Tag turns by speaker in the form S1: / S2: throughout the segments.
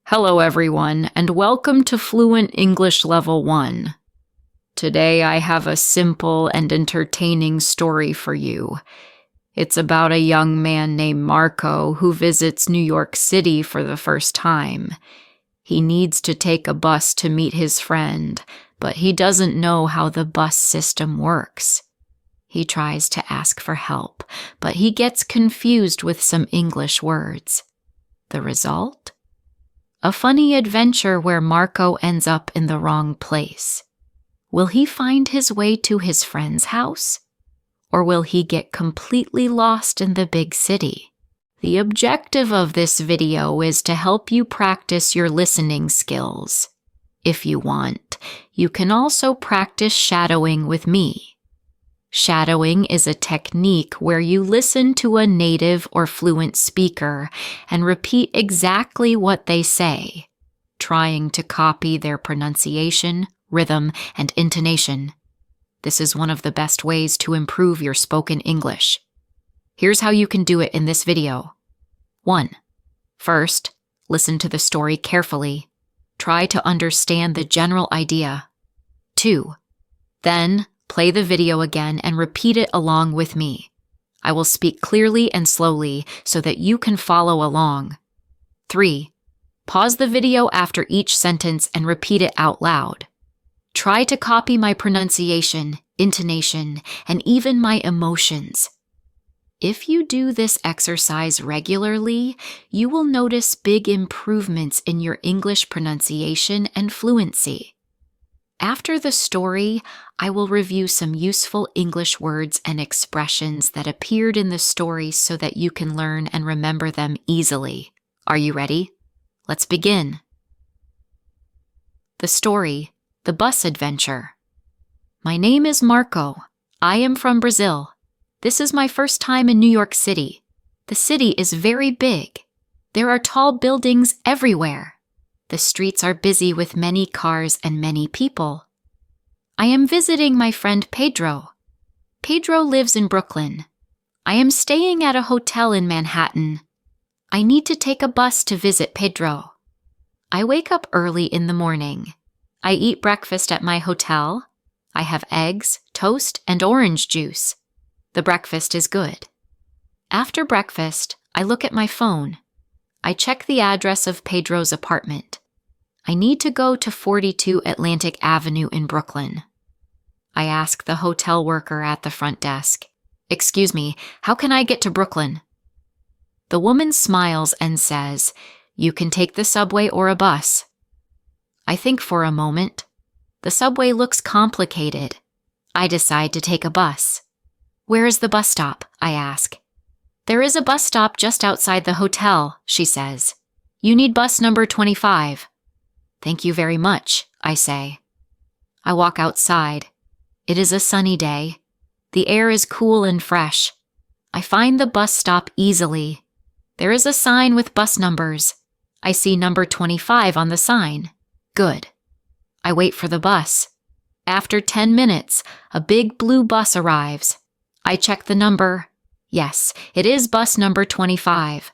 S1: Hello everyone, and welcome to Fluent English Level 1. Today I have a simple and entertaining story for you. It's about a young man named Marco who visits New York City for the first time. He needs to take a bus to meet his friend, but he doesn't know how the bus system works. He tries to ask for help, but he gets confused with some English words. The result? A funny adventure where Marco ends up in the wrong place. Will he find his way to his friend's house? Or will he get completely lost in the big city? The objective of this video is to help you practice your listening skills. If you want, you can also practice shadowing with me. Shadowing is a technique where you listen to a native or fluent speaker and repeat exactly what they say, trying to copy their pronunciation, rhythm, and intonation. This is one of the best ways to improve your spoken English. Here's how you can do it in this video. 1. First, listen to the story carefully. Try to understand the general idea. 2. Then, play the video again and repeat it along with me. I will speak clearly and slowly so that you can follow along. 3. Pause the video after each sentence and repeat it out loud. Try to copy my pronunciation, intonation, and even my emotions. If you do this exercise regularly, you will notice big improvements in your English pronunciation and fluency. After the story, I will review some useful English words and expressions that appeared in the story so that you can learn and remember them easily. Are you ready? Let's begin. The story, The Bus Adventure. My name is Marco. I am from Brazil. This is my first time in New York City. The city is very big. There are tall buildings everywhere. The streets are busy with many cars and many people. I am visiting my friend Pedro. Pedro lives in Brooklyn. I am staying at a hotel in Manhattan. I need to take a bus to visit Pedro. I wake up early in the morning. I eat breakfast at my hotel. I have eggs, toast, and orange juice. The breakfast is good. After breakfast, I look at my phone. I check the address of Pedro's apartment. I need to go to 42 Atlantic Avenue in Brooklyn. I ask the hotel worker at the front desk, "Excuse me, how can I get to Brooklyn?" The woman smiles and says, "You can take the subway or a bus." I think for a moment. The subway looks complicated. I decide to take a bus. "Where is the bus stop?" I ask. "There is a bus stop just outside the hotel," she says. "You need bus number 25. "Thank you very much," I say. I walk outside. It is a sunny day. The air is cool and fresh. I find the bus stop easily. There is a sign with bus numbers. I see number 25 on the sign. Good. I wait for the bus. After 10 minutes, a big blue bus arrives. I check the number. Yes, it is bus number 25.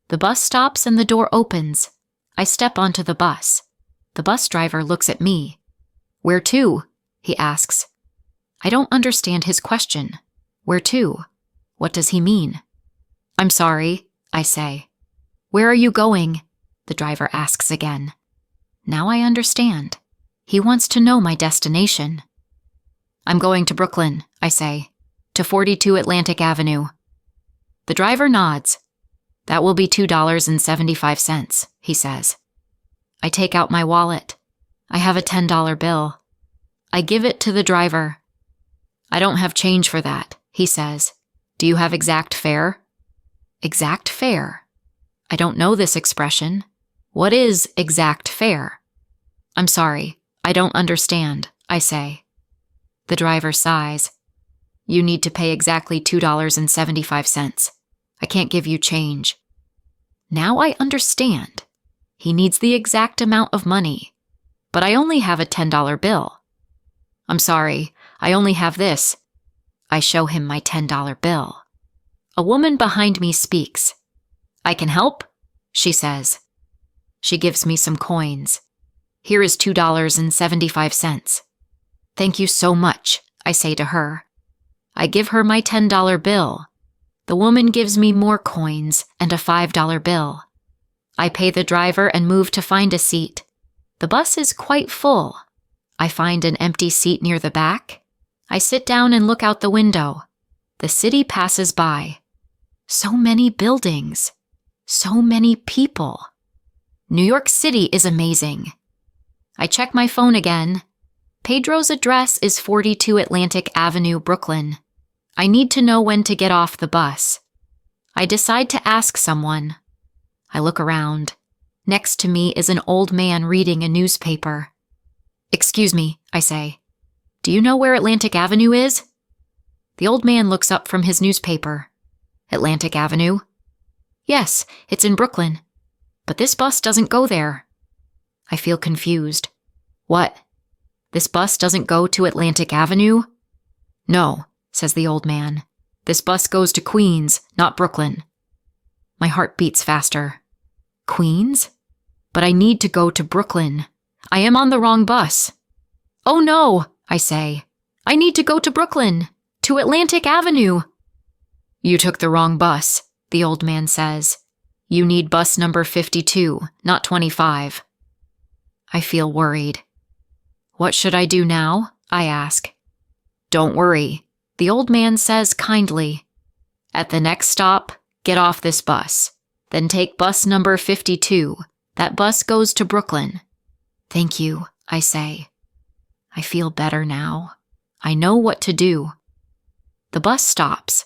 S1: The bus stops and the door opens. I step onto the bus. The bus driver looks at me. "Where to?" he asks. I don't understand his question. Where to? What does he mean? "I'm sorry," I say. "Where are you going?" the driver asks again. Now I understand. He wants to know my destination. "I'm going to Brooklyn," I say. "To 42 Atlantic Avenue." The driver nods. "That will be $2.75, he says. I take out my wallet. I have a $10 bill. I give it to the driver. "I don't have change for that," he says. "Do you have exact fare?" Exact fare? I don't know this expression. What is exact fare? "I'm sorry, I don't understand," I say. The driver sighs. "You need to pay exactly $2.75. I can't give you change." Now I understand. He needs the exact amount of money. But I only have a $10 bill. "I'm sorry, I only have this." I show him my $10 bill. A woman behind me speaks. "I can help?" she says. She gives me some coins. Here is $2.75. Thank you so much, I say to her. I give her my $10 bill. The woman gives me more coins and a $5 bill. I pay the driver and move to find a seat. The bus is quite full. I find an empty seat near the back. I sit down and look out the window. The city passes by. So many buildings. So many people. New York City is amazing. I check my phone again. Pedro's address is 42 Atlantic Avenue, Brooklyn. I need to know when to get off the bus. I decide to ask someone. I look around. Next to me is an old man reading a newspaper. Excuse me, I say. Do you know where Atlantic Avenue is? The old man looks up from his newspaper. Atlantic Avenue? Yes, it's in Brooklyn. But this bus doesn't go there. I feel confused. What? This bus doesn't go to Atlantic Avenue? No, says the old man. This bus goes to Queens, not Brooklyn. My heart beats faster. Queens? But I need to go to Brooklyn. I am on the wrong bus. Oh no, I say. I need to go to Brooklyn, to Atlantic Avenue. You took the wrong bus, the old man says. You need bus number 52, not 25. I feel worried. What should I do now? I ask. Don't worry, the old man says kindly. At the next stop, get off this bus. Then take bus number 52. That bus goes to Brooklyn. Thank you, I say. I feel better now. I know what to do. The bus stops.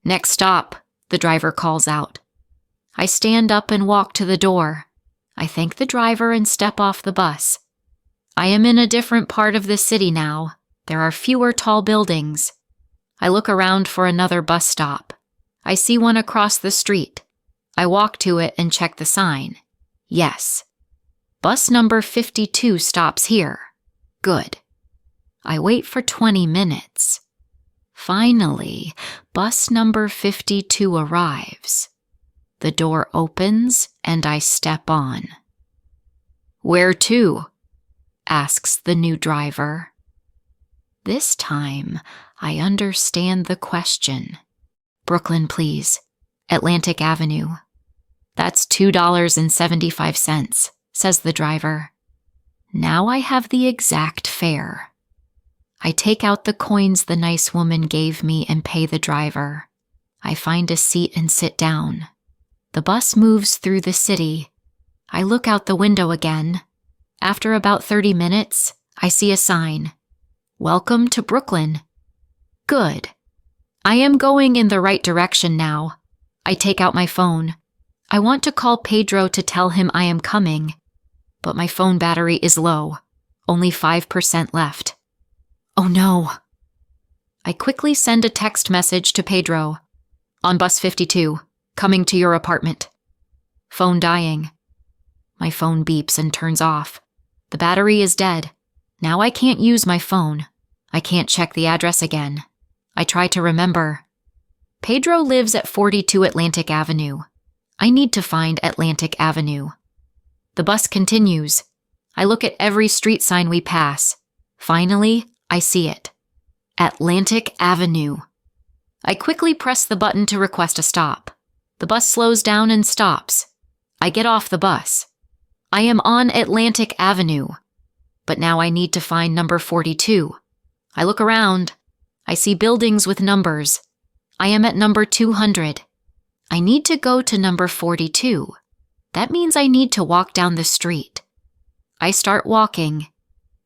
S1: Next stop, the driver calls out. I stand up and walk to the door. I thank the driver and step off the bus. I am in a different part of the city now. There are fewer tall buildings. I look around for another bus stop. I see one across the street. I walk to it and check the sign. Yes. Bus number 52 stops here. Good. I wait for 20 minutes. Finally, bus number 52 arrives. The door opens and I step on. Where to? Asks the new driver. This time, I understand the question. Brooklyn, please. Atlantic Avenue. That's $2.75, says the driver. Now I have the exact fare. I take out the coins the nice woman gave me and pay the driver. I find a seat and sit down. The bus moves through the city. I look out the window again. After about 30 minutes, I see a sign. Welcome to Brooklyn. Good. I am going in the right direction now. I take out my phone. I want to call Pedro to tell him I am coming. But my phone battery is low. Only 5% left. Oh no. I quickly send a text message to Pedro. On bus 52. Coming to your apartment. Phone dying. My phone beeps and turns off. The battery is dead. Now I can't use my phone. I can't check the address again. I try to remember. Pedro lives at 42 Atlantic Avenue. I need to find Atlantic Avenue. The bus continues. I look at every street sign we pass. Finally, I see it. Atlantic Avenue. I quickly press the button to request a stop. The bus slows down and stops. I get off the bus. I am on Atlantic Avenue. But now I need to find number 42. I look around. I see buildings with numbers. I am at number 200. I need to go to number 42. That means I need to walk down the street. I start walking.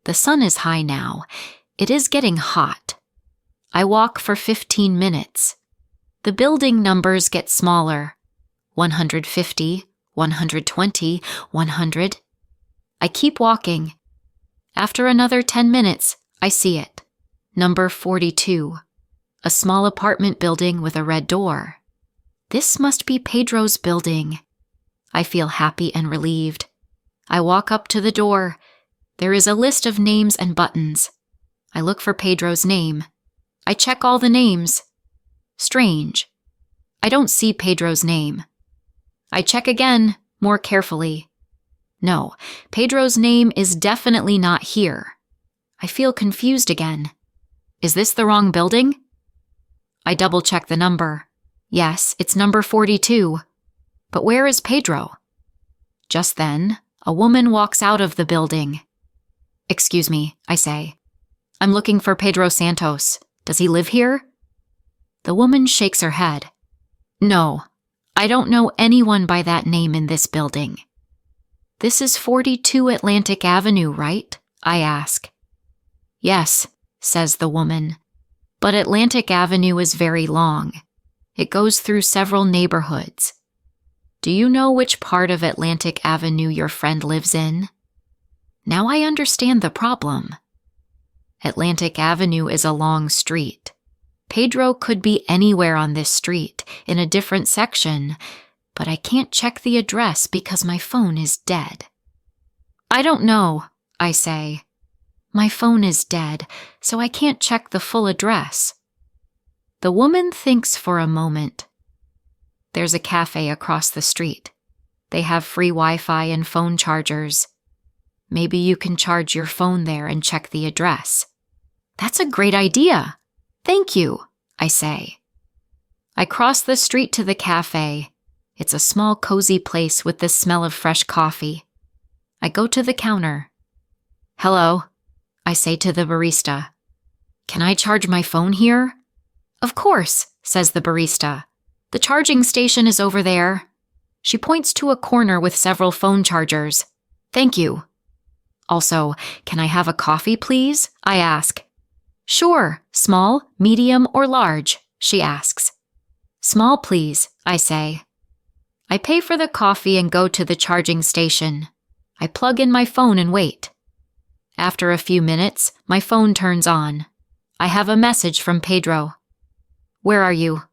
S1: The sun is high now. It is getting hot. I walk for 15 minutes. The building numbers get smaller. 150, 120, 100. I keep walking. After another 10 minutes, I see it. Number 42. A small apartment building with a red door. This must be Pedro's building. I feel happy and relieved. I walk up to the door. There is a list of names and buttons. I look for Pedro's name. I check all the names. Strange. I don't see Pedro's name. I check again, more carefully. No, Pedro's name is definitely not here. I feel confused again. Is this the wrong building? I double-check the number. Yes, it's number 42. But where is Pedro? Just then, a woman walks out of the building. Excuse me, I say. I'm looking for Pedro Santos. Does he live here? The woman shakes her head. No, I don't know anyone by that name in this building. This is 42 Atlantic Avenue, right? I ask. Yes, says the woman. But Atlantic Avenue is very long. It goes through several neighborhoods. Do you know which part of Atlantic Avenue your friend lives in? Now I understand the problem. Atlantic Avenue is a long street. Pedro could be anywhere on this street, in a different section, but I can't check the address because my phone is dead. I don't know, I say. My phone is dead, so I can't check the full address. The woman thinks for a moment. There's a cafe across the street. They have free Wi-Fi and phone chargers. Maybe you can charge your phone there and check the address. That's a great idea. Thank you, I say. I cross the street to the cafe. It's a small, cozy place with the smell of fresh coffee. I go to the counter. Hello, I say to the barista. Can I charge my phone here? Of course, says the barista. The charging station is over there. She points to a corner with several phone chargers. Thank you. Also, can I have a coffee, please? I ask. Sure, small, medium, or large, she asks. Small, please, I say. I pay for the coffee and go to the charging station. I plug in my phone and wait. After a few minutes, my phone turns on. I have a message from Pedro. Where are you?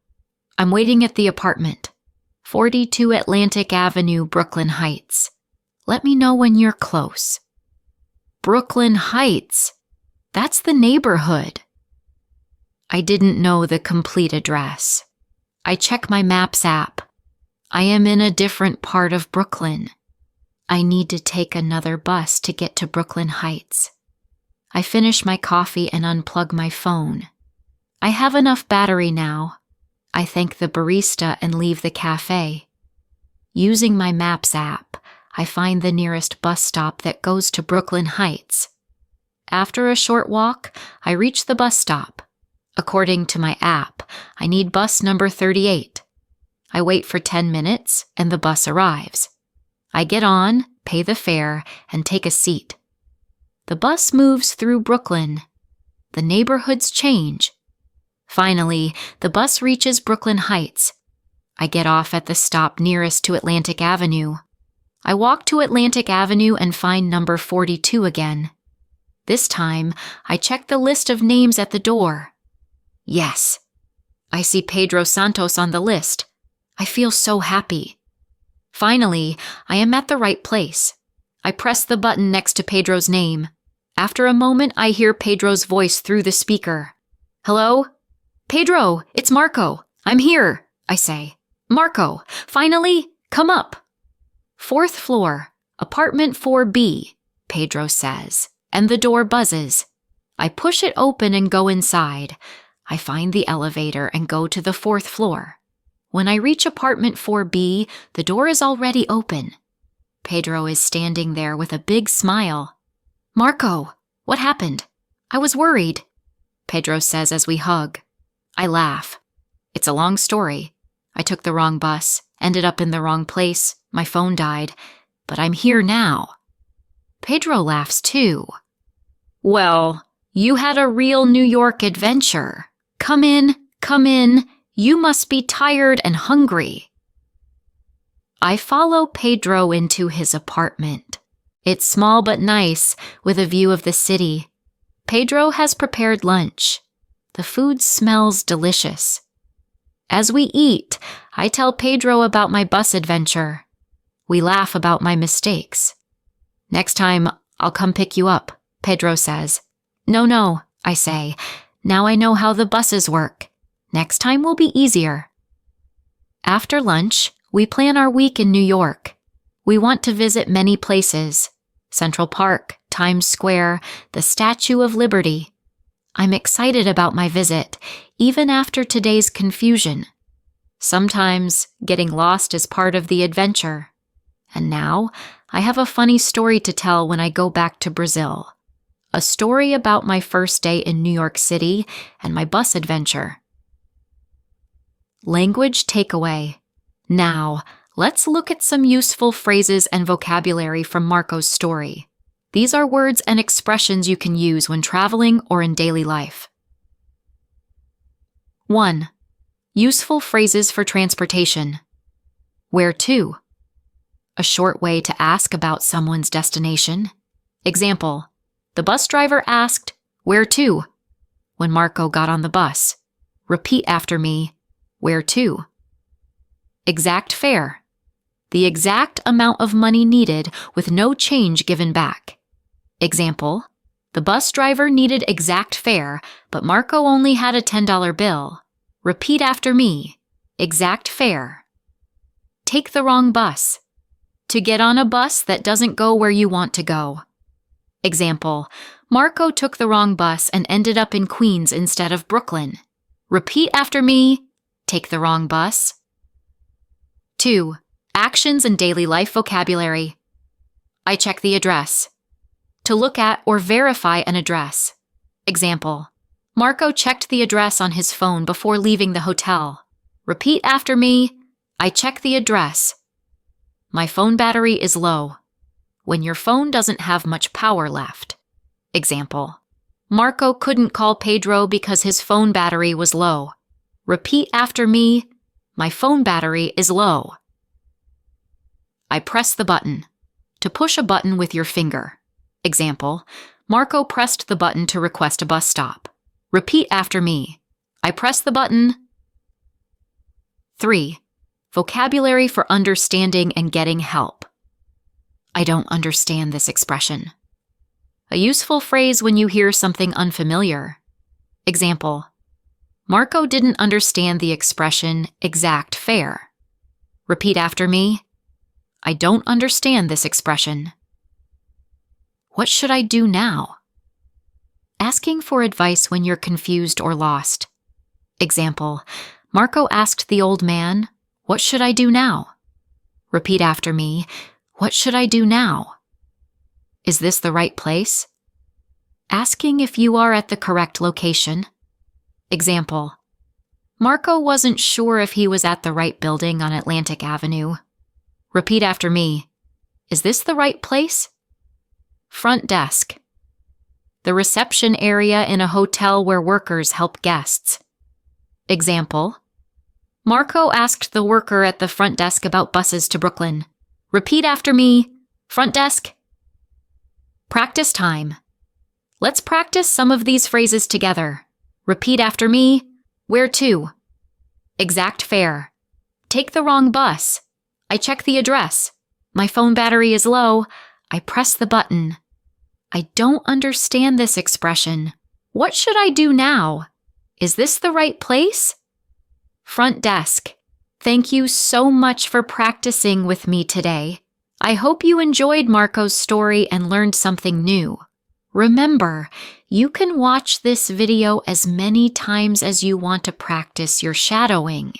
S1: I'm waiting at the apartment. 42 Atlantic Avenue, Brooklyn Heights. Let me know when you're close. Brooklyn Heights. That's the neighborhood. I didn't know the complete address. I check my Maps app. I am in a different part of Brooklyn. I need to take another bus to get to Brooklyn Heights. I finish my coffee and unplug my phone. I have enough battery now. I thank the barista and leave the cafe. Using my Maps app, I find the nearest bus stop that goes to Brooklyn Heights. After a short walk, I reach the bus stop. According to my app, I need bus number 38. I wait for 10 minutes and the bus arrives. I get on, pay the fare, and take a seat. The bus moves through Brooklyn. The neighborhoods change. Finally, the bus reaches Brooklyn Heights. I get off at the stop nearest to Atlantic Avenue. I walk to Atlantic Avenue and find number 42 again. This time, I check the list of names at the door. Yes, I see Pedro Santos on the list. I feel so happy. Finally, I am at the right place. I press the button next to Pedro's name. After a moment, I hear Pedro's voice through the speaker. Hello? Pedro, it's Marco. I'm here, I say. Marco, finally, come up. 4th floor, apartment 4B, Pedro says, and the door buzzes. I push it open and go inside. I find the elevator and go to the 4th floor. When I reach apartment 4B, the door is already open. Pedro is standing there with a big smile. Marco, what happened? I was worried, Pedro says as we hug. I laugh. It's a long story. I took the wrong bus, ended up in the wrong place, my phone died, but I'm here now. Pedro laughs too. Well, you had a real New York adventure. Come in, come in. You must be tired and hungry. I follow Pedro into his apartment. It's small but nice, with a view of the city. Pedro has prepared lunch. The food smells delicious. As we eat, I tell Pedro about my bus adventure. We laugh about my mistakes. Next time, I'll come pick you up, Pedro says. No, I say. Now I know how the buses work. Next time will be easier. After lunch, we plan our week in New York. We want to visit many places: Central Park, Times Square, the Statue of Liberty. I'm excited about my visit, even after today's confusion. Sometimes getting lost is part of the adventure. And now, I have a funny story to tell when I go back to Brazil. A story about my first day in New York City and my bus adventure. Language takeaway. Now, let's look at some useful phrases and vocabulary from Marco's story. These are words and expressions you can use when traveling or in daily life. 1. Useful phrases for transportation. Where to? A short way to ask about someone's destination. Example: the bus driver asked, "Where to?" when Marco got on the bus. Repeat after me, where to? Exact fare. The exact amount of money needed with no change given back. Example: the bus driver needed exact fare, but Marco only had a $10 bill. Repeat after me, exact fare. Take the wrong bus. To get on a bus that doesn't go where you want to go. Example: Marco took the wrong bus and ended up in Queens instead of Brooklyn. Repeat after me, take the wrong bus. 2. Actions and daily life vocabulary. I check the address. To look at or verify an address. Example: Marco checked the address on his phone before leaving the hotel. Repeat after me, I check the address. My phone battery is low. When your phone doesn't have much power left. Example: Marco couldn't call Pedro because his phone battery was low. Repeat after me, my phone battery is low. I press the button. To push a button with your finger. Example: Marco pressed the button to request a bus stop. Repeat after me. I press the button. 3. Vocabulary for understanding and getting help. I don't understand this expression. A useful phrase when you hear something unfamiliar. Example: Marco didn't understand the expression exact fare. Repeat after me. I don't understand this expression. What should I do now? Asking for advice when you're confused or lost. Example: Marco asked the old man, "What should I do now?" Repeat after me. What should I do now? Is this the right place? Asking if you are at the correct location. Example: Marco wasn't sure if he was at the right building on Atlantic Avenue. Repeat after me. Is this the right place? Front desk. The reception area in a hotel where workers help guests. Example: Marco asked the worker at the front desk about buses to Brooklyn. Repeat after me. Front desk. Practice time. Let's practice some of these phrases together. Repeat after me. Where to? Exact fare. Take the wrong bus. I check the address. My phone battery is low. I press the button. I don't understand this expression. What should I do now? Is this the right place? Front desk. Thank you so much for practicing with me today. I hope you enjoyed Marco's story and learned something new. Remember, you can watch this video as many times as you want to practice your shadowing.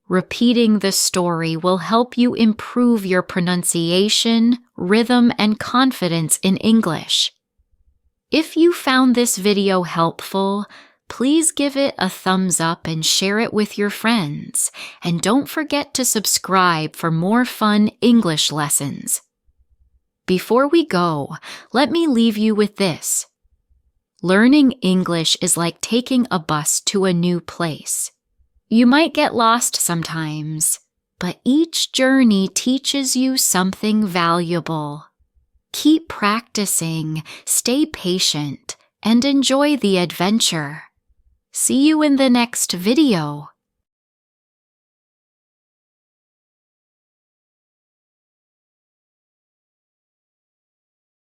S1: Repeating the story will help you improve your pronunciation, rhythm, and confidence in English. If you found this video helpful, please give it a thumbs up and share it with your friends. And don't forget to subscribe for more fun English lessons. Before we go, let me leave you with this. Learning English is like taking a bus to a new place. You might get lost sometimes, but each journey teaches you something valuable. Keep practicing, stay patient, and enjoy the adventure. See you in the next video.